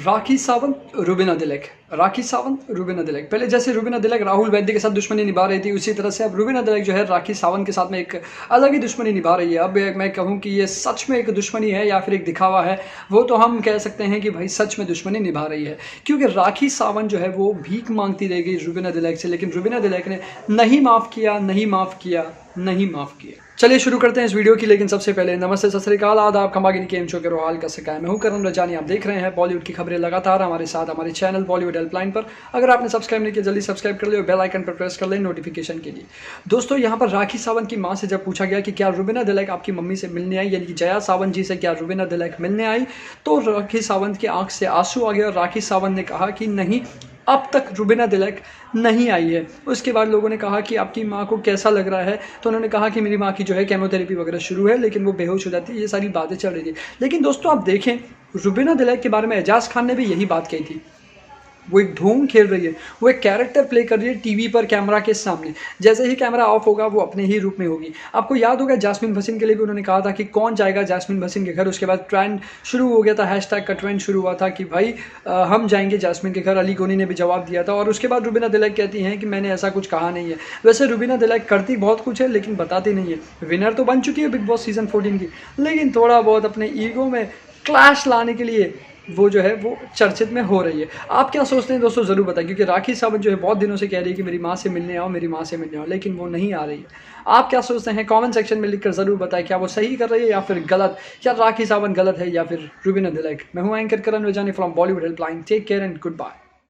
राखी सावंत, रुबीना दिलैक। राखी सावंत, रुबीना दिलैक। पहले जैसे रुबीना दिलैक राहुल वैद्य के साथ दुश्मनी निभा रही थी, उसी तरह से अब रुबीना दिलैक जो है राखी सावंत के साथ में एक अलग ही दुश्मनी निभा रही है। अब मैं कहूँ कि ये सच में एक दुश्मनी है या फिर एक दिखावा है, वो तो हम कह सकते हैं कि भाई सच में दुश्मनी निभा रही है, क्योंकि राखी सावंत जो है वो भीख मांगती रह गई रुबीना दिलैक से, लेकिन रुबीना दिलैक ने नहीं माफ़ किया, नहीं माफ़ किया, नहीं माफ़ किया। चलिए शुरू करते हैं इस वीडियो की, लेकिन सबसे पहले नमस्ते, सत श्री अकाल, आदाब, खमागिनी केम शो के रोहाल का सिकाय। मैं हूं करण रजानी, आप देख रहे हैं बॉलीवुड की खबरें लगातार हमारे साथ हमारे चैनल बॉलीवुड हेल्पलाइन पर। अगर आपने सब्सक्राइब नहीं किया जल्दी सब्सक्राइब कर ले और बेल आइकन पर प्रेस कर लें नोटिफिकेशन के लिए। दोस्तों, यहाँ पर राखी सावंत की मां से जब पूछा गया कि क्या रुबीना दिलैक आपकी मम्मी से मिलने आई, यानी कि जया सावंत जी से क्या रुबीना दिलैक मिलने आई, तो राखी सावंत की आंख से आंसू आ गया और राखी सावंत ने कहा कि नहीं, अब तक रुबीना दिलैक नहीं आई है। उसके बाद लोगों ने कहा कि आपकी माँ को कैसा लग रहा है, तो उन्होंने कहा कि मेरी माँ की जो है केमोथेरेपी वगैरह शुरू है, लेकिन वो बेहोश हो जाती है। ये सारी बातें चल रही थी। लेकिन दोस्तों, आप देखें, रुबीना दिलैक के बारे में एजाज खान ने भी यही बात कही थी। वो एक ढोंग खेल रही है, वो एक कैरेक्टर प्ले कर रही है टीवी पर कैमरा के सामने। जैसे ही कैमरा ऑफ होगा वो अपने ही रूप में होगी। आपको याद होगा जैस्मिन भसीन के लिए भी उन्होंने कहा था कि कौन जाएगा जैस्मिन भसीन के घर। उसके बाद ट्रेंड शुरू हो गया था, हैशटैग का ट्रेंड शुरू हुआ था कि भाई हम जाएंगे जैस्मिन के घर। अली गोनी ने भी जवाब दिया था। और उसके बाद रुबीना दिलैक कहती हैं कि मैंने ऐसा कुछ कहा नहीं है। वैसे रुबीना दिलैक करती बहुत कुछ है, लेकिन बताती नहीं है। विनर तो बन चुकी है बिग बॉस सीजन 14 की, लेकिन थोड़ा बहुत अपने ईगो में क्लैश लाने के लिए वो जो है वो चर्चित में हो रही है। आप क्या सोचते हैं दोस्तों, ज़रूर बताएं, क्योंकि राखी सावंत जो है बहुत दिनों से कह रही है कि मेरी माँ से मिलने आओ, मेरी माँ से मिलने आओ, लेकिन वो नहीं आ रही है। आप क्या सोचते हैं, कमेंट सेक्शन में लिखकर ज़रूर बताएं, क्या वो सही कर रही है या फिर गलत, या राखी सावंत गलत है या फिर रुबीना दिलैक। मैं हूँ anchor Karan Rajani from Bollywood helpline. Take care and good bye.